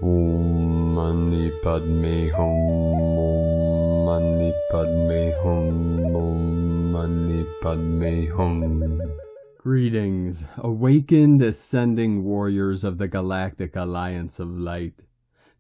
Om Mani Padme Hum. Om Mani Padme Hum. Om Mani Padme Hum. Greetings, awakened ascending warriors of the Galactic Alliance of Light.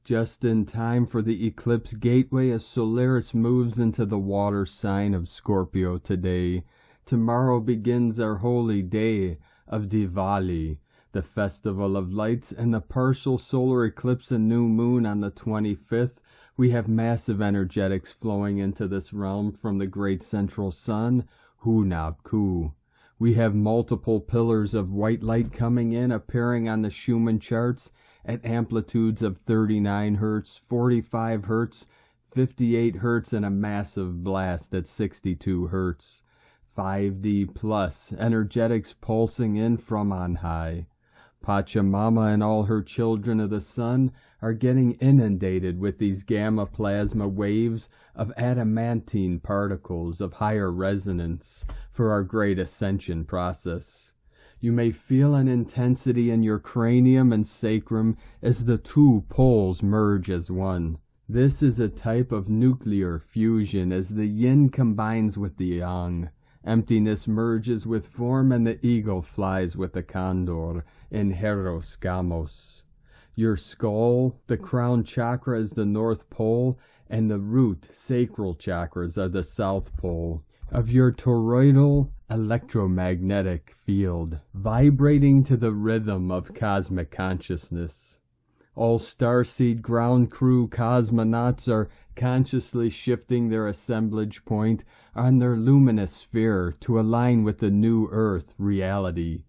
Just in time for the eclipse gateway as Solaris moves into the water sign of Scorpio today. Tomorrow begins our holy day of Diwali, the festival of lights, and the partial solar eclipse and new moon on the 25th. We have massive energetics flowing into this realm from the great central sun, Hunabku. We have multiple pillars of white light coming in, appearing on the Schumann charts at amplitudes of 39 Hz, 45 Hz, 58 Hz, and a massive blast at 62 Hz. 5D plus energetics pulsing in from on high. Pachamama and all her children of the sun are getting inundated with these gamma plasma waves of adamantine particles of higher resonance for our great ascension process. You may feel an intensity in your cranium and sacrum as the two poles merge as one. This is a type of nuclear fusion as the yin combines with the yang. Emptiness merges with form and the eagle flies with the condor in Heros Gamos. Your skull, the crown chakra, is the North Pole, and the root sacral chakras are the South Pole of your toroidal electromagnetic field, vibrating to the rhythm of cosmic consciousness. All starseed ground crew cosmonauts are consciously shifting their assemblage point on their luminous sphere to align with the new Earth reality.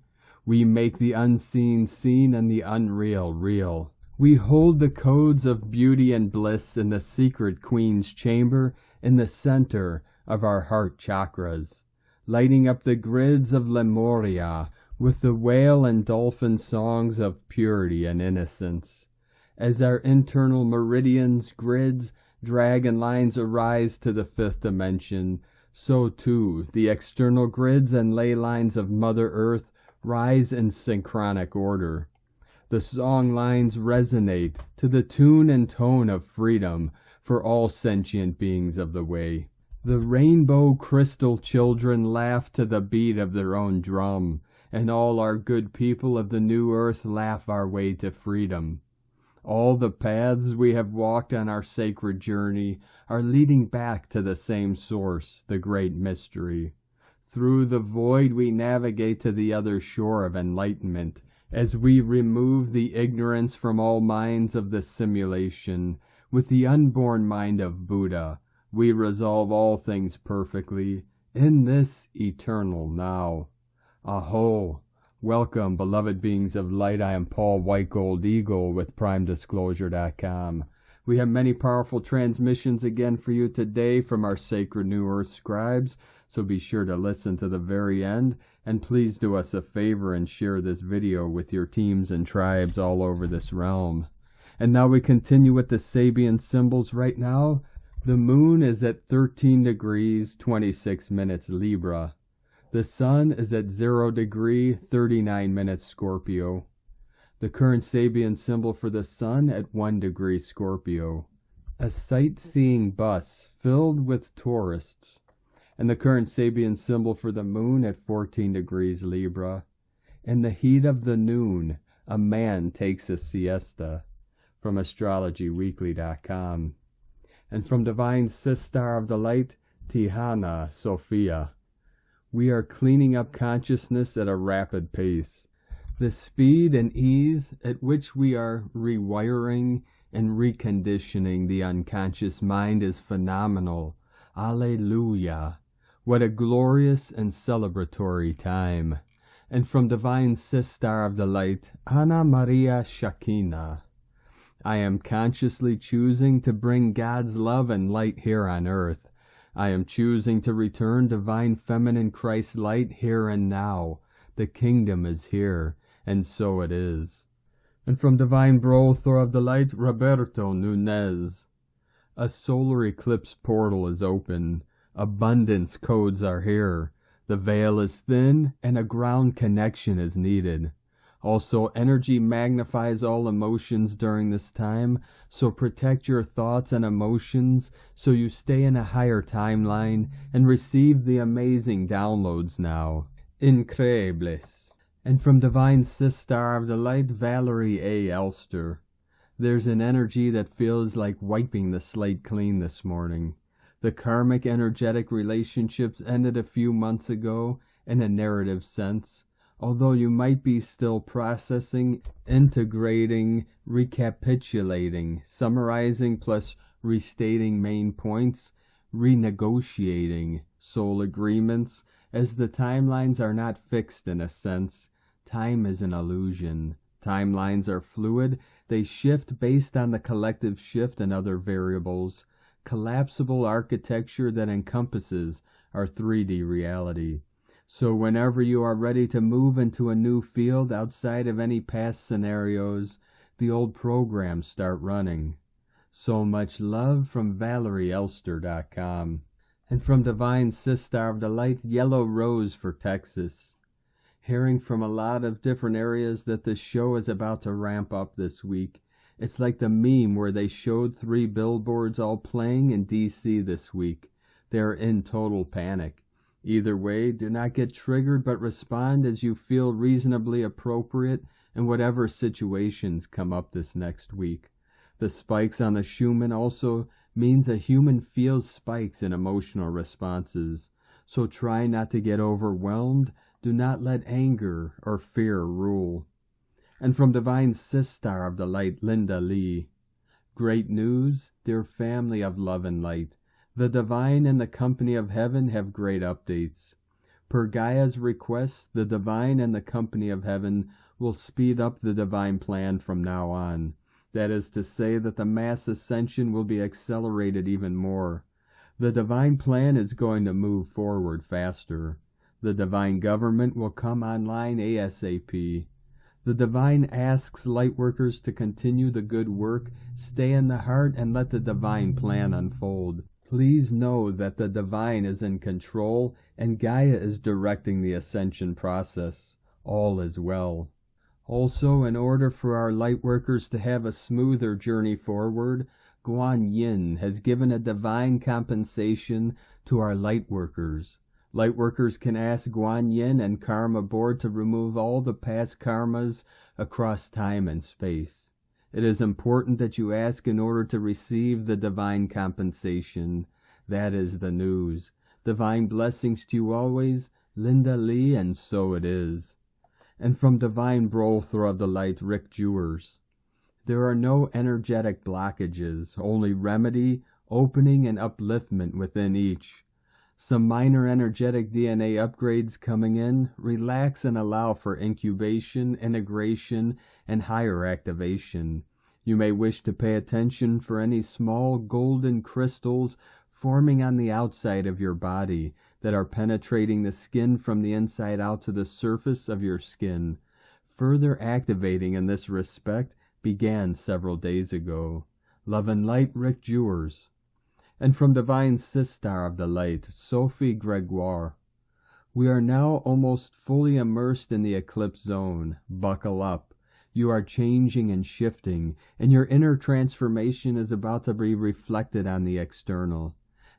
We make the unseen seen and the unreal real. We hold the codes of beauty and bliss in the secret Queen's chamber in the center of our heart chakras, lighting up the grids of Lemuria with the whale and dolphin songs of purity and innocence. As our internal meridians, grids, dragon lines arise to the fifth dimension, so too the external grids and ley lines of Mother Earth rise in synchronic order. The song lines resonate to the tune and tone of freedom for all sentient beings of the way. The rainbow crystal children laugh to the beat of their own drum, and all our good people of the new earth laugh our way to freedom. All the paths we have walked on our sacred journey are leading back to the same source, the great mystery. Through the void we navigate to the other shore of enlightenment, as we remove the ignorance from all minds of the simulation. With the unborn mind of Buddha, we resolve all things perfectly in this eternal now. Aho! Welcome, beloved beings of light. I am Paul White Gold Eagle with PrimeDisclosure.com. We have many powerful transmissions again for you today from our sacred New Earth scribes, so be sure to listen to the very end, and please do us a favor and share this video with your teams and tribes all over this realm. And now we continue with the Sabian symbols. Right now, the moon is at 13 degrees, 26 minutes Libra. The sun is at 0 degree, 39 minutes Scorpio. The current Sabian symbol for the sun at 1 degree Scorpio. A sightseeing bus filled with tourists. And the current Sabian symbol for the moon at 14 degrees Libra. In the heat of the noon, a man takes a siesta. From AstrologyWeekly.com. And from Divine Sistar of the Light, Tihana Sophia. We are cleaning up consciousness at a rapid pace. The speed and ease at which we are rewiring and reconditioning the unconscious mind is phenomenal. Alleluia! What a glorious and celebratory time. And from Divine Sistar of the Light, Anna Maria Shakina. I am consciously choosing to bring God's love and light here on earth. I am choosing to return divine feminine Christ light here and now. The kingdom is here, and so it is. And from Divine Brother of the Light, Roberto Nunez. A solar eclipse portal is open. Abundance codes are here. The veil is thin, and a ground connection is needed. Also, energy magnifies all emotions during this time, so protect your thoughts and emotions so you stay in a higher timeline and receive the amazing downloads now. Increíbles. And from Divine Sister of the Light, Valerie A. Elster. There's an energy that feels like wiping the slate clean this morning. The karmic energetic relationships ended a few months ago in a narrative sense. Although you might be still processing, integrating, recapitulating, summarizing plus restating main points, renegotiating soul agreements, as the timelines are not fixed in a sense. Time is an illusion. Timelines are fluid. They shift based on the collective shift and other variables. Collapsible architecture that encompasses our 3D reality. So whenever you are ready to move into a new field outside of any past scenarios, the old programs start running. So much love from ValerieElster.com. And from Divine Sister of the Light, Yellow Rose for Texas. Hearing from a lot of different areas that the show is about to ramp up this week. It's like the meme where they showed 3 billboards all playing in DC this week. They're in total panic. Either way, do not get triggered, but respond as you feel reasonably appropriate in whatever situations come up this next week. The spikes on the Schumann also means a human feels spikes in emotional responses. So try not to get overwhelmed. Do not let anger or fear rule. And from Divine Sister of the Light, Linda Lee. Great news, dear family of love and light. The divine and the company of heaven have great updates. Per Gaia's request, the divine and the company of heaven will speed up the divine plan from now on. That is to say that the mass ascension will be accelerated even more. The divine plan is going to move forward faster. The divine government will come online ASAP. The divine asks lightworkers to continue the good work, stay in the heart, and let the divine plan unfold. Please know that the divine is in control and Gaia is directing the ascension process. All is well. Also, in order for our lightworkers to have a smoother journey forward, Guan Yin has given a divine compensation to our lightworkers. Lightworkers can ask Guan Yin and Karma Board to remove all the past karmas across time and space. It is important that you ask in order to receive the divine compensation. That is the news. Divine blessings to you always, Linda Lee, and so it is. And from Divine Brother of the Light, Rick Jewers. There are no energetic blockages, only remedy, opening, and upliftment within each. Some minor energetic DNA upgrades coming in. Relax and allow for incubation, integration, and higher activation. You may wish to pay attention for any small golden crystals forming on the outside of your body that are penetrating the skin from the inside out to the surface of your skin. Further activating in this respect began several days ago. Love and Light, Rick Jewers. And from Divine Sister of the Light, Sophie Gregoire. We are now almost fully immersed in the eclipse zone. Buckle up. You are changing and shifting, and your inner transformation is about to be reflected on the external.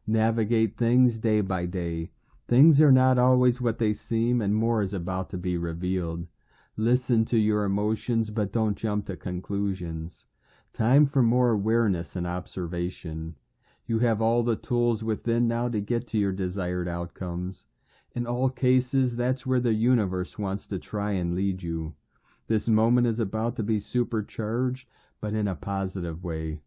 Navigate things day by day. Things are not always what they seem, and more is about to be revealed. Listen to your emotions, but don't jump to conclusions. Time for more awareness and observation. You have all the tools within now to get to your desired outcomes. In all cases, that's where the universe wants to try and lead you. This moment is about to be supercharged, but in a positive way.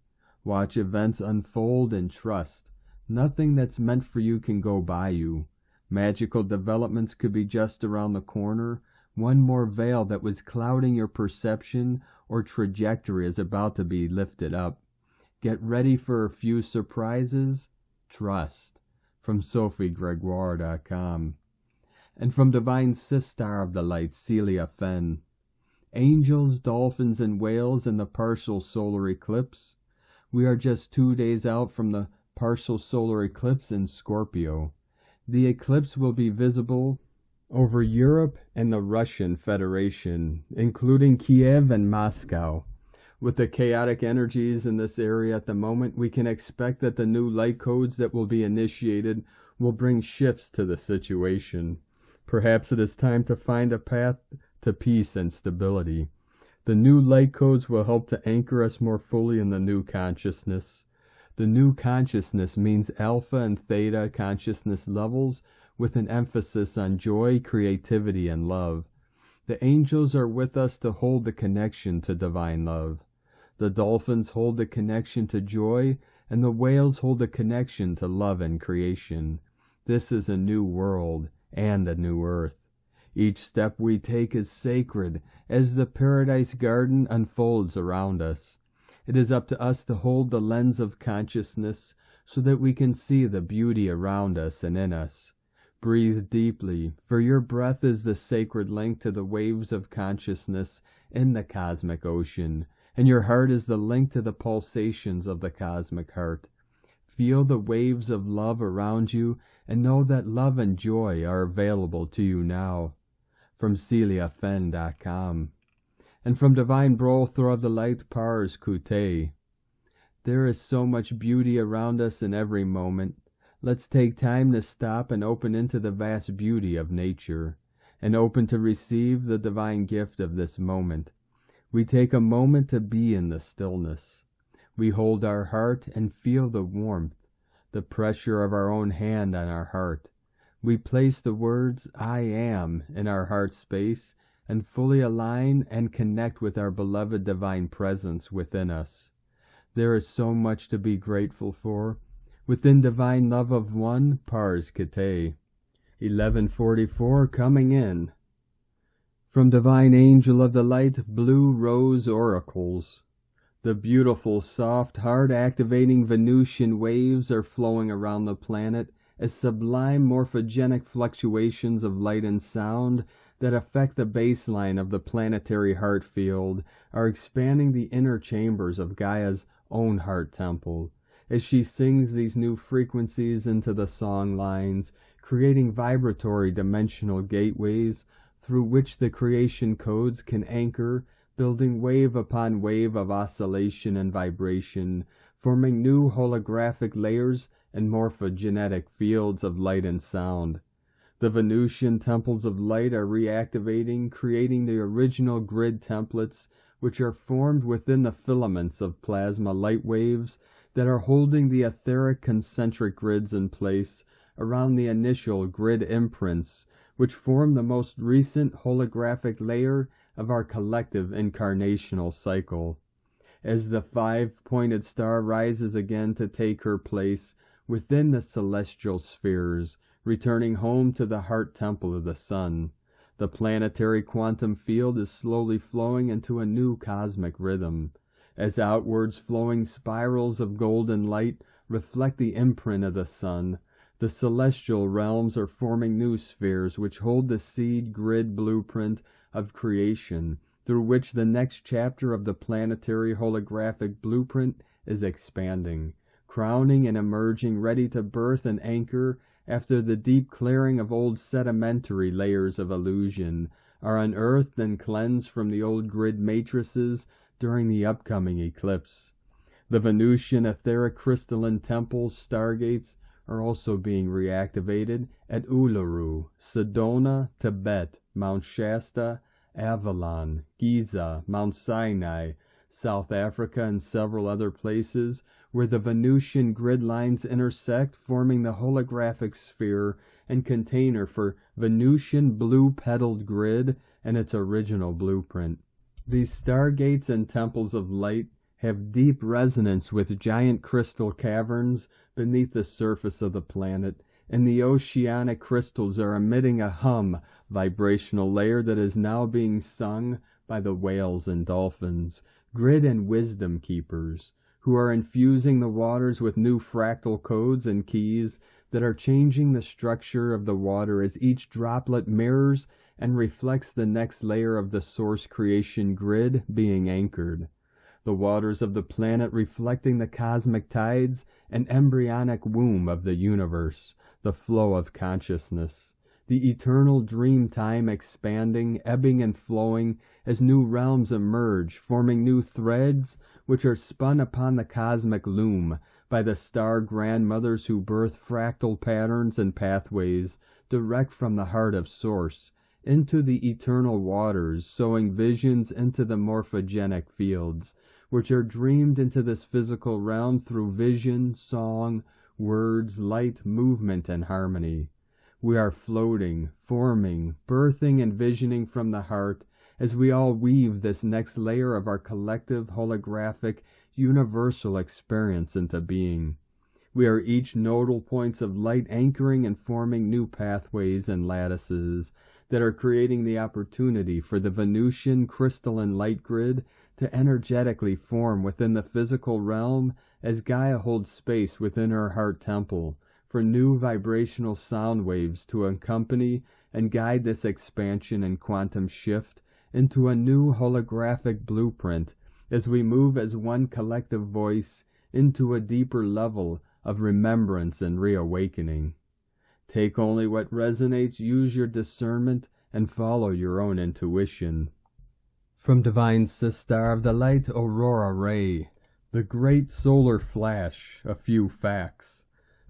Watch events unfold and trust. Nothing that's meant for you can go by you. Magical developments could be just around the corner. One more veil that was clouding your perception or trajectory is about to be lifted up. Get ready for a few surprises. Trust. From SophieGregoire.com. And from Divine Sister of the Light, Celia Fenn. Angels, dolphins, and whales in the partial solar eclipse. We are just 2 days out from the partial solar eclipse in Scorpio. The eclipse will be visible over Europe and the Russian Federation, including Kiev and Moscow. With the chaotic energies in this area at the moment, we can expect that the new light codes that will be initiated will bring shifts to the situation. Perhaps it is time to find a path to peace and stability. The new light codes will help to anchor us more fully in the new consciousness. The new consciousness means alpha and theta consciousness levels with an emphasis on joy, creativity, and love. The angels are with us to hold the connection to divine love. The dolphins hold the connection to joy, and the whales hold the connection to love and creation. This is a new world and a new earth. Each step we take is sacred as the paradise garden unfolds around us. It is up to us to hold the lens of consciousness so that we can see the beauty around us and in us. Breathe deeply, for your breath is the sacred link to the waves of consciousness in the cosmic ocean, and your heart is the link to the pulsations of the cosmic heart. Feel the waves of love around you and know that love and joy are available to you now. From CeliaFen.com. And from Divine Bro through the light Pars Kute. There is so much beauty around us in every moment. Let's take time to stop and open into the vast beauty of nature, and open to receive the divine gift of this moment. We take a moment to be in the stillness. We hold our heart and feel the warmth, the pressure of our own hand on our heart. We place the words I am in our heart space and fully align and connect with our beloved divine presence within us. There is so much to be grateful for. Within divine love of one, Pars Kate. 1144 coming in. From Divine Angel of the Light, Blue Rose Oracles. The beautiful, soft, heart-activating Venusian waves are flowing around the planet as sublime morphogenic fluctuations of light and sound that affect the baseline of the planetary heart field are expanding the inner chambers of Gaia's own heart temple. As she sings these new frequencies into the song lines, creating vibratory dimensional gateways through which the creation codes can anchor, building wave upon wave of oscillation and vibration, forming new holographic layers and morphogenetic fields of light and sound. The Venusian temples of light are reactivating, creating the original grid templates, which are formed within the filaments of plasma light waves that are holding the etheric concentric grids in place around the initial grid imprints, which form the most recent holographic layer of our collective incarnational cycle. As the five-pointed star rises again to take her place within the celestial spheres, returning home to the heart temple of the sun, the planetary quantum field is slowly flowing into a new cosmic rhythm. As outwards flowing spirals of golden light reflect the imprint of the sun, the celestial realms are forming new spheres which hold the seed grid blueprint of creation, through which the next chapter of the planetary holographic blueprint is expanding, crowning and emerging ready to birth and anchor after the deep clearing of old sedimentary layers of illusion are unearthed and cleansed from the old grid matrices during the upcoming eclipse. The Venusian etheric crystalline temples, stargates, are also being reactivated at Uluru, Sedona, Tibet, Mount Shasta, Avalon, Giza, Mount Sinai, South Africa, and several other places where the Venusian grid lines intersect, forming the holographic sphere and container for Venusian blue-petaled grid and its original blueprint. These stargates and temples of light have deep resonance with giant crystal caverns beneath the surface of the planet, and the oceanic crystals are emitting a hum vibrational layer that is now being sung by the whales and dolphins, grid and wisdom keepers, who are infusing the waters with new fractal codes and keys that are changing the structure of the water as each droplet mirrors and reflects the next layer of the source creation grid being anchored. The waters of the planet reflecting the cosmic tides and embryonic womb of the universe, the flow of consciousness. the eternal dream time expanding, ebbing and flowing as new realms emerge, forming new threads which are spun upon the cosmic loom by the star grandmothers who birth fractal patterns and pathways direct from the heart of Source into the eternal waters, sowing visions into the morphogenic fields, which are dreamed into this physical realm through vision, song, words, light, movement, and harmony. We are floating, forming, birthing, and visioning from the heart as we all weave this next layer of our collective, holographic, universal experience into being. We are each nodal points of light anchoring and forming new pathways and lattices that are creating the opportunity for the Venusian crystalline light grid to energetically form within the physical realm as Gaia holds space within her heart temple for new vibrational sound waves to accompany and guide this expansion and quantum shift into a new holographic blueprint as we move as one collective voice into a deeper level of remembrance and reawakening. Take only what resonates, use your discernment, and follow your own intuition. From Divine Sistar of the Light, Aurora Ray, the Great Solar Flash, a few facts.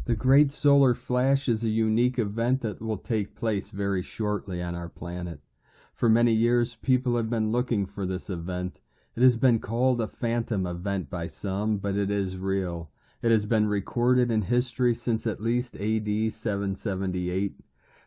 The Great Solar Flash is a unique event that will take place very shortly on our planet. For many years, people have been looking for this event. It has been called a phantom event by some, but it is real. It has been recorded in history since at least AD 778.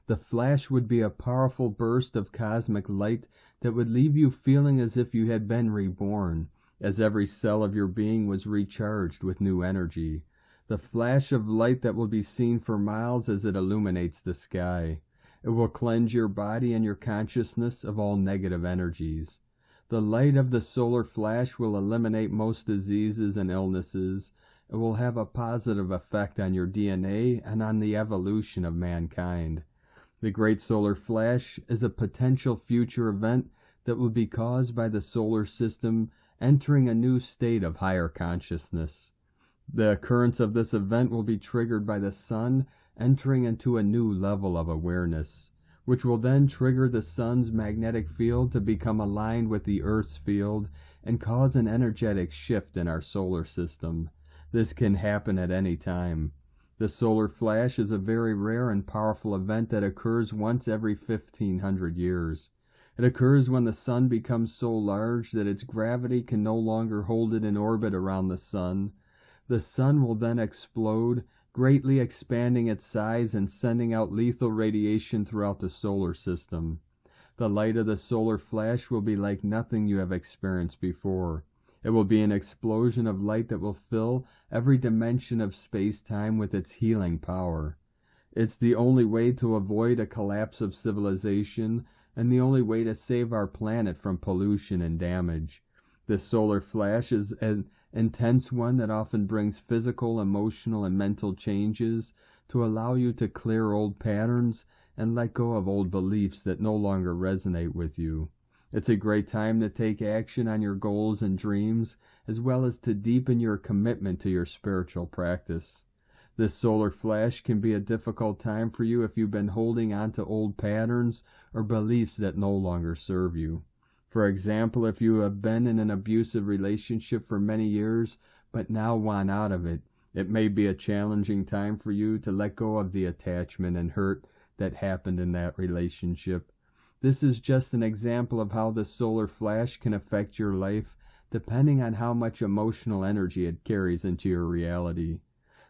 The flash would be a powerful burst of cosmic light that would leave you feeling as if you had been reborn, as every cell of your being was recharged with new energy. The flash of light that will be seen for miles as it illuminates the sky. It will cleanse your body and your consciousness of all negative energies. The light of the solar flash will eliminate most diseases and illnesses. It will have a positive effect on your DNA and on the evolution of mankind. The Great Solar Flash is a potential future event that will be caused by the solar system entering a new state of higher consciousness. The occurrence of this event will be triggered by the sun entering into a new level of awareness, which will then trigger the sun's magnetic field to become aligned with the Earth's field and cause an energetic shift in our solar system. This can happen at any time. The solar flash is a very rare and powerful event that occurs once every 1,500 years. It occurs when the sun becomes so large that its gravity can no longer hold it in orbit around the sun. The sun will then explode, greatly expanding its size and sending out lethal radiation throughout the solar system. The light of the solar flash will be like nothing you have experienced before. It will be an explosion of light that will fill every dimension of space-time with its healing power. It's the only way to avoid a collapse of civilization and the only way to save our planet from pollution and damage. This solar flash is an intense one that often brings physical, emotional, and mental changes to allow you to clear old patterns and let go of old beliefs that no longer resonate with you. It's a great time to take action on your goals and dreams, as well as to deepen your commitment to your spiritual practice. This solar flash can be a difficult time for you if you've been holding on to old patterns or beliefs that no longer serve you. For example, if you have been in an abusive relationship for many years, but now want out of it, it may be a challenging time for you to let go of the attachment and hurt that happened in that relationship. This is just an example of how the solar flash can affect your life, depending on how much emotional energy it carries into your reality.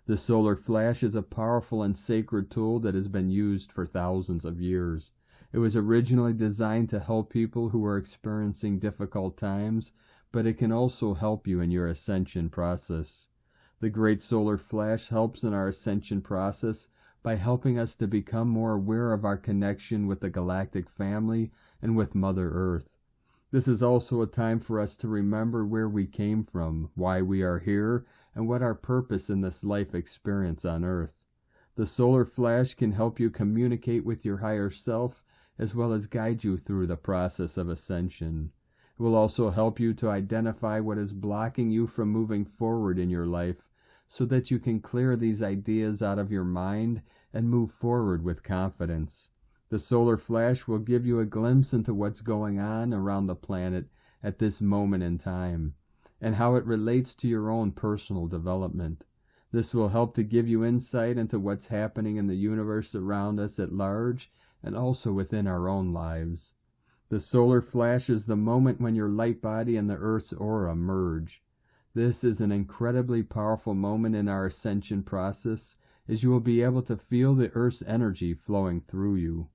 The solar flash is a powerful and sacred tool that has been used for thousands of years. It was originally designed to help people who are experiencing difficult times, but it can also help you in your ascension process. The Great Solar Flash helps in our ascension process by helping us to become more aware of our connection with the galactic family and with Mother Earth. This is also a time for us to remember where we came from, why we are here, and what our purpose in this life experience on Earth. The solar flash can help you communicate with your higher self, as well as guide you through the process of ascension. It will also help you to identify what is blocking you from moving forward in your life, so that you can clear these ideas out of your mind and move forward with confidence. The solar flash will give you a glimpse into what's going on around the planet at this moment in time, and how it relates to your own personal development. This will help to give you insight into what's happening in the universe around us at large, and also within our own lives. The solar flash is the moment when your light body and the Earth's aura merge. This is an incredibly powerful moment in our ascension process, as you will be able to feel the Earth's energy flowing through you.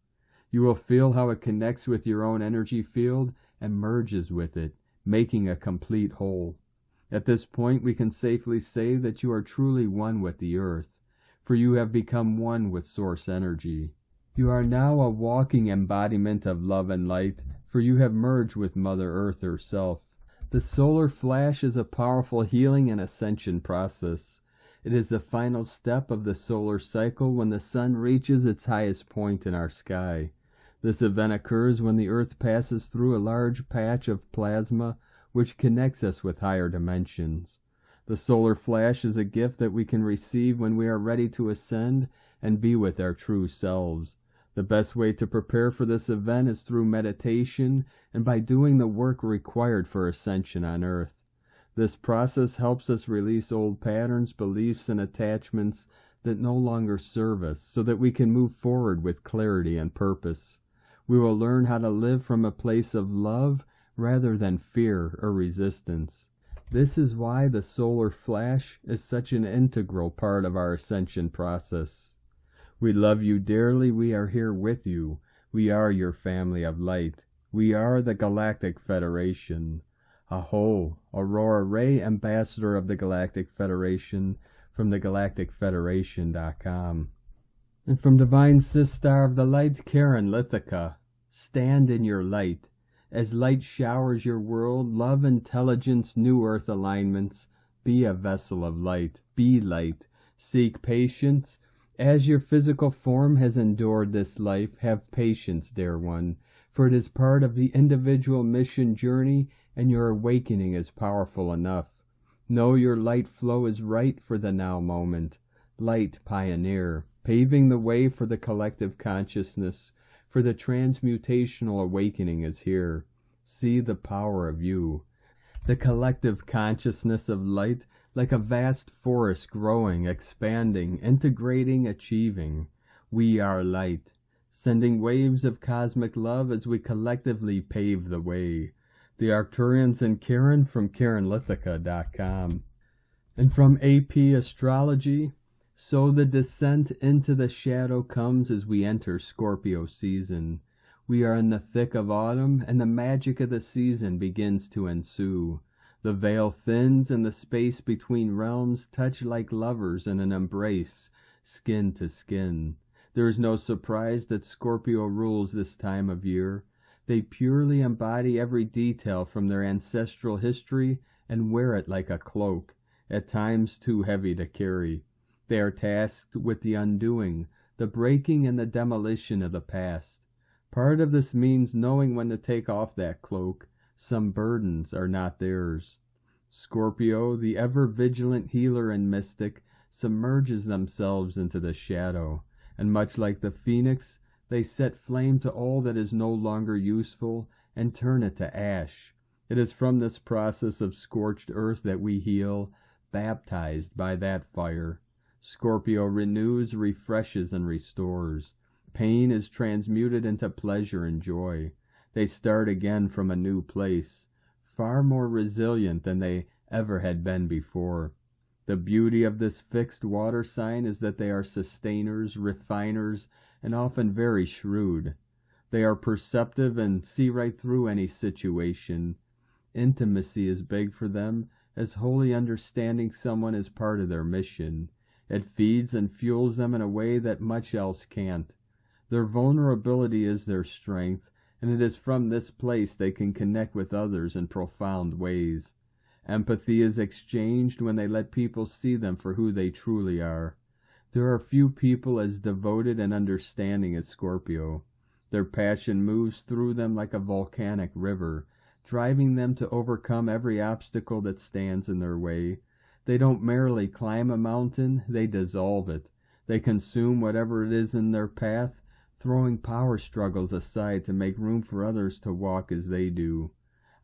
You will feel how it connects with your own energy field and merges with it, making a complete whole. At this point, we can safely say that you are truly one with the Earth, for you have become one with Source energy. You are now a walking embodiment of love and light, for you have merged with Mother Earth herself. The solar flash is a powerful healing and ascension process. It is the final step of the solar cycle when the sun reaches its highest point in our sky. This event occurs when the Earth passes through a large patch of plasma which connects us with higher dimensions. The solar flash is a gift that we can receive when we are ready to ascend and be with our true selves. The best way to prepare for this event is through meditation and by doing the work required for ascension on Earth. This process helps us release old patterns, beliefs, and attachments that no longer serve us so that we can move forward with clarity and purpose. We will learn how to live from a place of love rather than fear or resistance. This is why the solar flash is such an integral part of our ascension process. We love you dearly. We are here with you. We are your family of light. We are the Galactic Federation. Aho, Aurora Ray, Ambassador of the Galactic Federation, from thegalacticfederation.com. And from Divine Sistar of the Light, Karen Lithica, stand in your light. As light showers your world, love, intelligence, new earth alignments, be a vessel of light. Be light. Seek patience. As your physical form has endured this life, have patience, dear one, for it is part of the individual mission journey, and your awakening is powerful enough. Know your light flow is right for the now moment. Light pioneer, paving the way for the collective consciousness, for the transmutational awakening is here. See the power of you. The collective consciousness of light, like a vast forest growing, expanding, integrating, achieving. We are light, sending waves of cosmic love as we collectively pave the way. The Arcturians and Karen from KarenLithica.com. And from AP Astrology, so the descent into the shadow comes as we enter Scorpio season. We are in the thick of autumn, and the magic of the season begins to ensue. The veil thins, and the space between realms touch like lovers in an embrace, skin to skin. There is no surprise that Scorpio rules this time of year. They purely embody every detail from their ancestral history and wear it like a cloak, at times too heavy to carry. They are tasked with the undoing, the breaking and the demolition of the past. Part of this means knowing when to take off that cloak. Some burdens are not theirs. Scorpio, the ever-vigilant healer and mystic, submerges themselves into the shadow, and much like the phoenix, they set flame to all that is no longer useful and turn it to ash. It is from this process of scorched earth that we heal, baptized by that fire. Scorpio renews, refreshes, and restores. Pain is transmuted into pleasure and joy. They start again from a new place, far more resilient than they ever had been before. The beauty of this fixed water sign is that they are sustainers, refiners, and often very shrewd. They are perceptive and see right through any situation. Intimacy is big for them, as wholly understanding someone is part of their mission. It feeds and fuels them in a way that much else can't. Their vulnerability is their strength, and it is from this place they can connect with others in profound ways. Empathy is exchanged when they let people see them for who they truly are. There are few people as devoted and understanding as Scorpio. Their passion moves through them like a volcanic river, driving them to overcome every obstacle that stands in their way. They don't merely climb a mountain, they dissolve it. They consume whatever it is in their path, throwing power struggles aside to make room for others to walk as they do,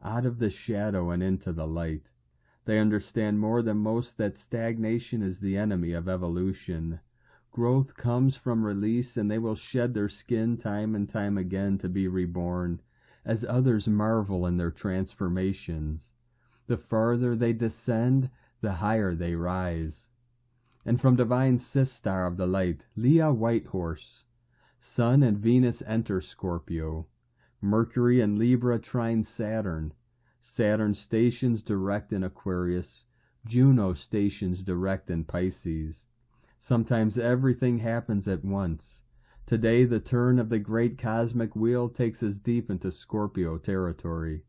out of the shadow and into the light. They understand more than most that stagnation is the enemy of evolution. Growth comes from release, and they will shed their skin time and time again to be reborn, as others marvel in their transformations. The farther they descend, the higher they rise. And from divine sistar of the light, Leah Whitehorse. Sun and Venus enter Scorpio. Mercury and Libra trine Saturn. Saturn stations direct in Aquarius. Juno stations direct in Pisces. Sometimes everything happens at once. Today the turn of the great cosmic wheel takes us deep into Scorpio territory.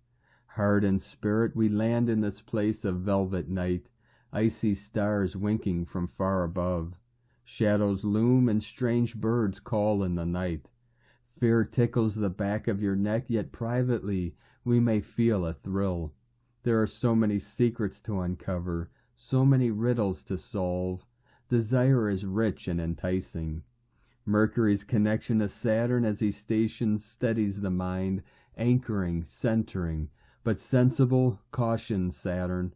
Heart and spirit, we land in this place of velvet night, icy stars winking from far above. Shadows loom and strange birds call in the night. Fear tickles the back of your neck, yet privately we may feel a thrill. There are so many secrets to uncover, so many riddles to solve. Desire is rich and enticing. Mercury's connection to Saturn as he stations steadies the mind, anchoring, centering, but sensible, caution, Saturn.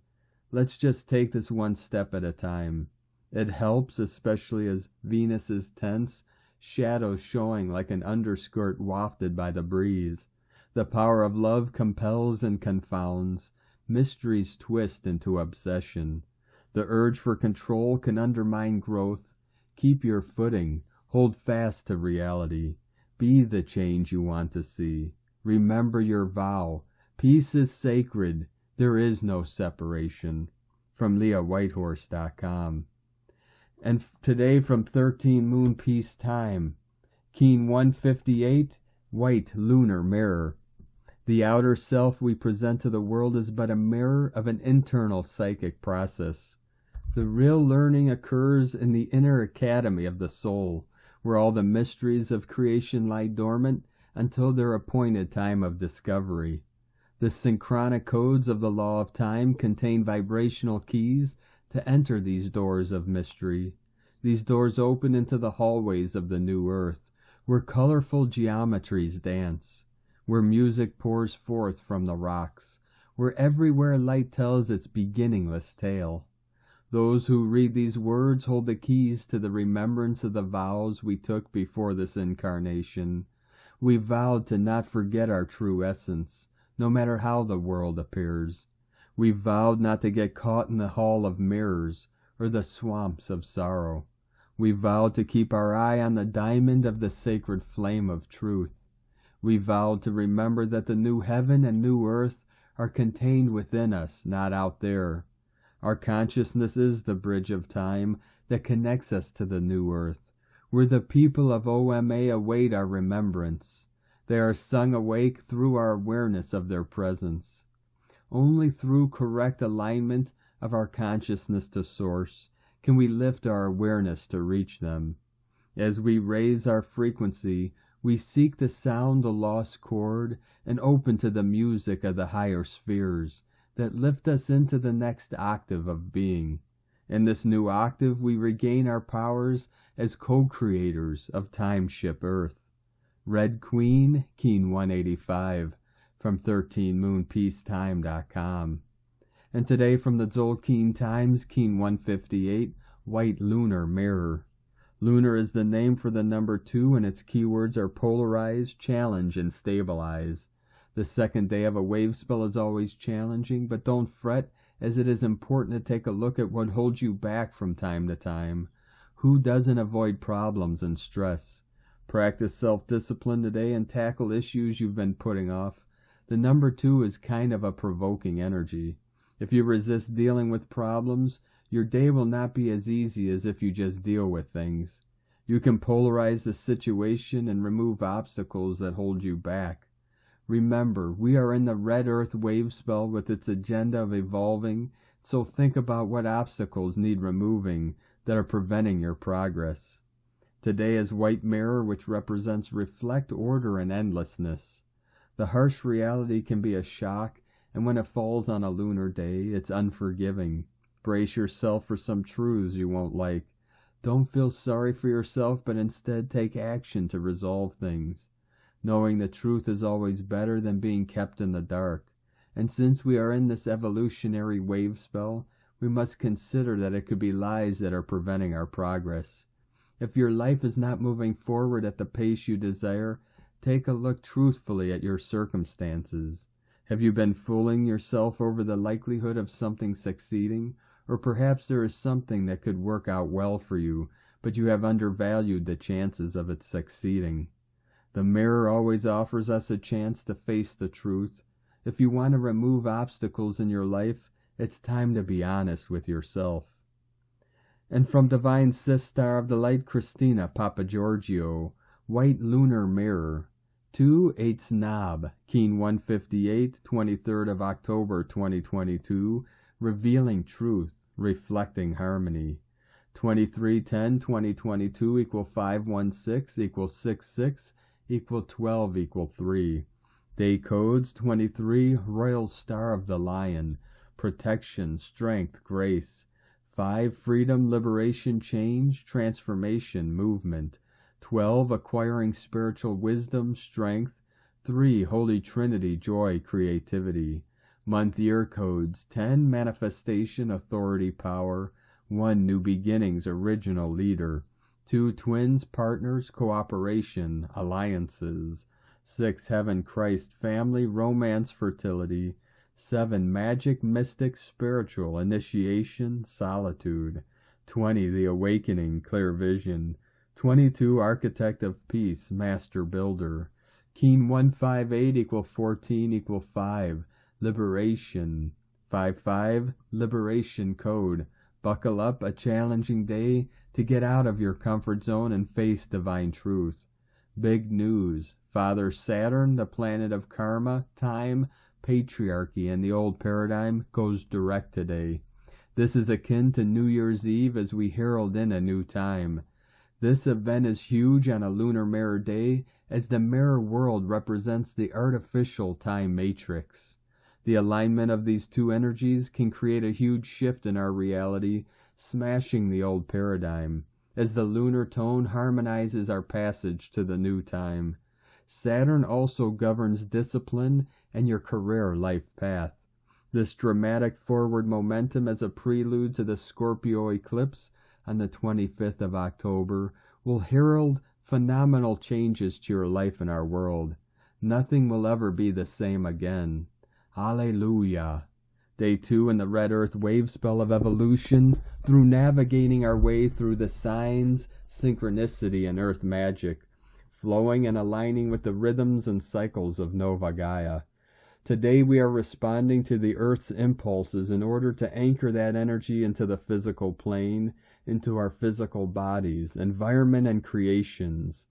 Let's just take this one step at a time. It helps, especially as Venus is tense, shadows showing like an underskirt wafted by the breeze. The power of love compels and confounds. Mysteries twist into obsession. The urge for control can undermine growth. Keep your footing. Hold fast to reality. Be the change you want to see. Remember your vow. Peace is sacred. There is no separation. From LeahWhitehorse.com. And today from 13 Moon Peace Time, Keen 158, White Lunar Mirror. The outer self we present to the world is but a mirror of an internal psychic process. The real learning occurs in the inner academy of the soul, where all the mysteries of creation lie dormant until their appointed time of discovery. The synchronic codes of the law of time contain vibrational keys to enter these doors of mystery. These doors open into the hallways of the new earth, where colorful geometries dance, where music pours forth from the rocks, where everywhere light tells its beginningless tale. Those who read these words hold the keys to the remembrance of the vows we took before this incarnation. We vowed to not forget our true essence, no matter how the world appears. We vowed not to get caught in the hall of mirrors or the swamps of sorrow. We vowed to keep our eye on the diamond of the sacred flame of truth. We vowed to remember that the new heaven and new earth are contained within us, not out there. Our consciousness is the bridge of time that connects us to the new earth, where the people of OMA await our remembrance. They are sung awake through our awareness of their presence. Only through correct alignment of our consciousness to Source can we lift our awareness to reach them. As we raise our frequency, we seek to sound the lost chord and open to the music of the higher spheres that lift us into the next octave of being. In this new octave, we regain our powers as co-creators of Timeship Earth. Red Queen, Keen 185, from 13moonpeacetime.com. And today from the Tzolk'in Times, Keen 158, White Lunar Mirror. Lunar is the name for the number 2, and its keywords are polarize, challenge, and stabilize. The second day of a wave spell is always challenging, but don't fret, as it is important to take a look at what holds you back from time to time. Who doesn't avoid problems and stress? Practice self-discipline today and tackle issues you've been putting off. The number 2 is kind of a provoking energy. If you resist dealing with problems, your day will not be as easy as if you just deal with things. You can polarize the situation and remove obstacles that hold you back. Remember, we are in the red earth wave spell with its agenda of evolving, so think about what obstacles need removing that are preventing your progress. Today is White Mirror, which represents reflect, order, and endlessness. The harsh reality can be a shock, and when it falls on a lunar day, it's unforgiving. Brace yourself for some truths you won't like. Don't feel sorry for yourself, but instead take action to resolve things. Knowing the truth is always better than being kept in the dark. And since we are in this evolutionary wave spell, we must consider that it could be lies that are preventing our progress. If your life is not moving forward at the pace you desire, take a look truthfully at your circumstances. Have you been fooling yourself over the likelihood of something succeeding? Or perhaps there is something that could work out well for you, but you have undervalued the chances of it succeeding. The mirror always offers us a chance to face the truth. If you want to remove obstacles in your life, it's time to be honest with yourself. And from Divine Sister of the Light, Christina Papagiorgio, White Lunar Mirror, 2/8 Snob, Keen 158, 23rd of October 2022, Revealing Truth, Reflecting Harmony. 2310-2022 equal 516 equal 66 equal 12 equal 3. Day codes 23, Royal Star of the Lion, Protection, Strength, Grace. 5, Freedom, Liberation, Change, Transformation, Movement. 12, Acquiring Spiritual Wisdom, Strength. 3, Holy Trinity, Joy, Creativity. Month year codes 10, Manifestation, Authority, Power. 1, New Beginnings, Original Leader. 2, Twins, Partners, Cooperation, Alliances. 6, Heaven, Christ, Family, Romance, Fertility. 7, Magic, Mystic, Spiritual, Initiation, Solitude. 20, The Awakening, Clear Vision. 22, Architect of Peace, Master Builder. Keen 158 equal 14 equal 5, Liberation. 55, Liberation Code. Buckle up, a challenging day to get out of your comfort zone and face divine truth. Big news. Father Saturn, the planet of karma, time, patriarchy, and the old paradigm, goes direct today. This is akin to New Year's Eve as we herald in a new time. This event is huge on a lunar mirror day, as the mirror world represents the artificial time matrix. The alignment of these two energies can create a huge shift in our reality, smashing the old paradigm, as the lunar tone harmonizes our passage to the new time. Saturn also governs discipline and your career life path. This dramatic forward momentum as a prelude to the Scorpio eclipse on the 25th of October will herald phenomenal changes to your life and our world. Nothing will ever be the same again. Hallelujah. Day 2 in the Red Earth wave spell of evolution, through navigating our way through the signs, synchronicity, and earth magic, flowing and aligning with the rhythms and cycles of Nova Gaia. Today we are responding to the Earth's impulses in order to anchor that energy into the physical plane, into our physical bodies, environment, and creations.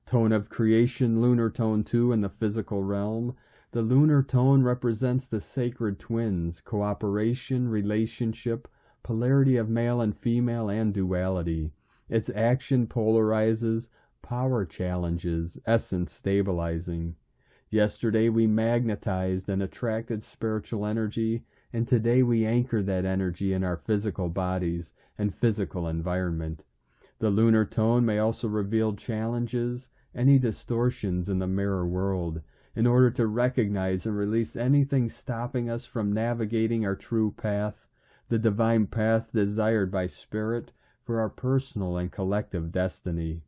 Tone of creation, lunar tone 2 in the physical realm. The lunar tone represents the sacred twins, cooperation, relationship, polarity of male and female, and duality. Its action polarizes, power challenges, essence stabilizing. Yesterday we magnetized and attracted spiritual energy, and today we anchor that energy in our physical bodies and physical environment. The lunar tone may also reveal challenges, any distortions in the mirror world, in order to recognize and release anything stopping us from navigating our true path, the divine path desired by Spirit for our personal and collective destiny.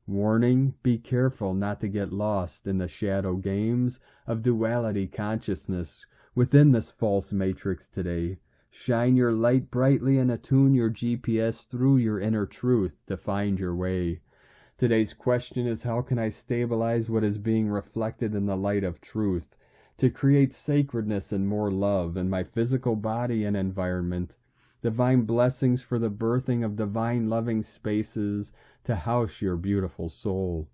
Warning, be careful not to get lost in the shadow games of duality consciousness within this false matrix today. Shine your light brightly and attune your GPS through your inner truth to find your way. Today's question is, how can I stabilize what is being reflected in the light of truth to create sacredness and more love in my physical body and environment? Divine blessings for the birthing of divine loving spaces to house your beautiful soul.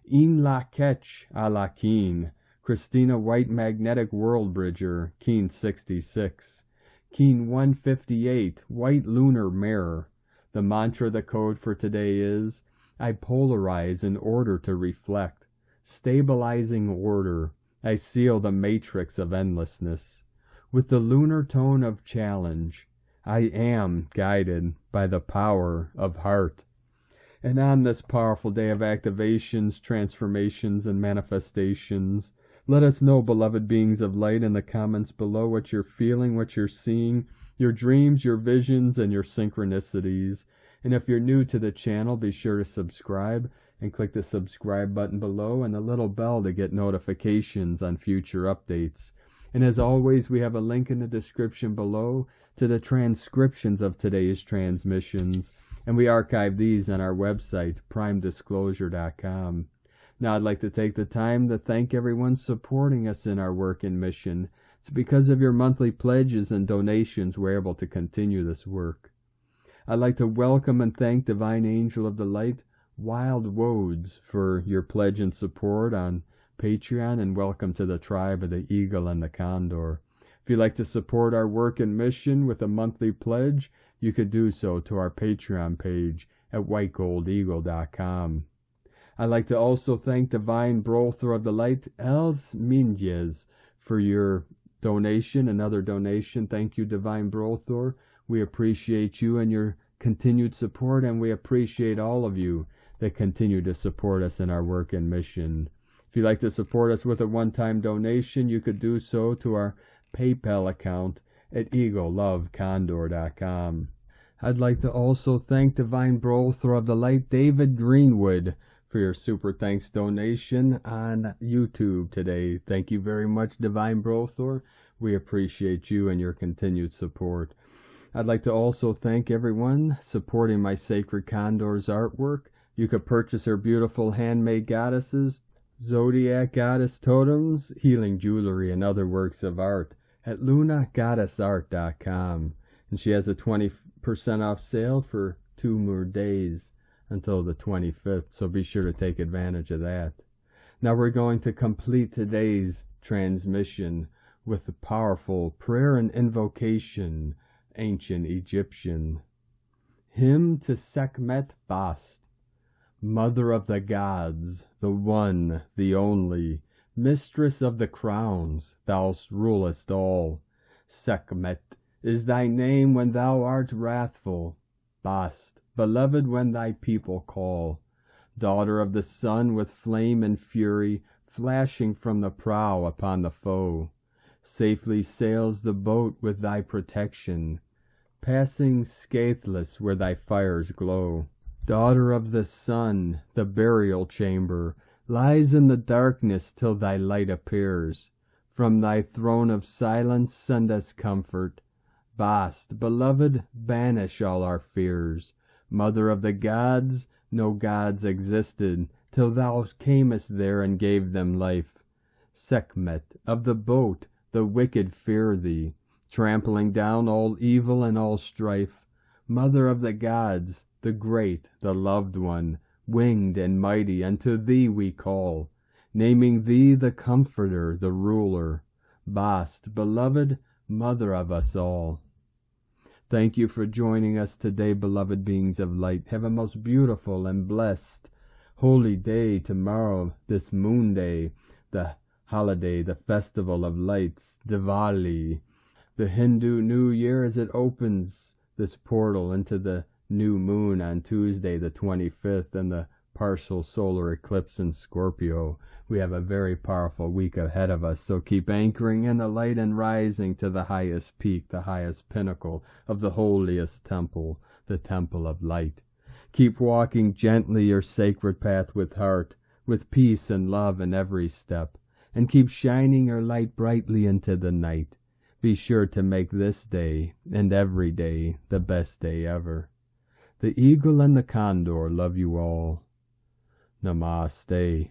In la ketch a la keen, Christina White Magnetic World Bridger, Keen 66. Keen 158, White Lunar Mirror. The mantra, the code for today is, I polarize in order to reflect. Stabilizing order, I seal the matrix of endlessness. With the lunar tone of challenge, I am guided by the power of heart. And on this powerful day of activations, transformations, and manifestations, let us know, beloved beings of light, in the comments below what you're feeling, what you're seeing, your dreams, your visions, and your synchronicities. And if you're new to the channel, be sure to subscribe and click the subscribe button below and the little bell to get notifications on future updates. And as always, we have a link in the description below to the transcriptions of today's transmissions, and we archive these on our website, primedisclosure.com. Now I'd like to take the time to thank everyone supporting us in our work and mission. It's because of your monthly pledges and donations we're able to continue this work. I'd like to welcome and thank Divine Angel of the Light, Wild Woads, for your pledge and support on Patreon, and welcome to the tribe of the Eagle and the Condor. If you'd like to support our work and mission with a monthly pledge, you could do so to our Patreon page at whitegoldeagle.com. I'd like to also thank Divine Brother of the Light, Els Minjes, for your donation, another donation. Thank you, Divine Brother. We appreciate you and your continued support, and we appreciate all of you that continue to support us in our work and mission. If you'd like to support us with a one-time donation, you could do so to our PayPal account at eaglelovecondor.com. I'd like to also thank Divine Brother of the Light, David Greenwood, for your super thanks donation on YouTube today. Thank you very much, Divine Brother. We appreciate you and your continued support. I'd like to also thank everyone supporting my Sacred Condor's artwork. You could purchase her beautiful handmade goddesses, zodiac goddess totems, healing jewelry, and other works of art at lunagoddessart.com. And she has a 20% off sale for 2 more days until the 25th, so be sure to take advantage of that. Now we're going to complete today's transmission with the powerful prayer and invocation, ancient Egyptian. Hymn to SEKHMET BAST. Mother of the gods, the one, the only, mistress of the crowns, thou rulest all. SEKHMET is thy name when thou art wrathful. Bast, beloved when thy people call. Daughter of the sun with flame and fury, flashing from the prow upon the foe. Safely sails the boat with thy protection, passing scatheless where thy fires glow. Daughter of the sun, the burial chamber lies in the darkness till thy light appears. From thy throne of silence send us comfort. Bast, beloved, banish all our fears. Mother of the gods, no gods existed till thou camest there and gave them life. SEKHMET, of the boat, the wicked fear thee, trampling down all evil and all strife. Mother of the gods, the great, the loved one, winged and mighty, unto thee we call, naming thee the comforter, the ruler. Bast, beloved, mother of us all. Thank you for joining us today, beloved beings of light. Have a most beautiful and blessed holy day tomorrow, this moon day, the holiday, the festival of lights, Diwali, the Hindu New Year, as it opens this portal into the new moon on Tuesday the 25th, and the partial solar eclipse in Scorpio. We have a very powerful week ahead of us, so keep anchoring in the light and rising to the highest peak, the highest pinnacle of the holiest temple, the temple of light. Keep walking gently your sacred path with heart, with peace and love in every step, and keep shining your light brightly into the night. Be sure to make this day and every day the best day ever. The Eagle and the Condor love you all. Namaste.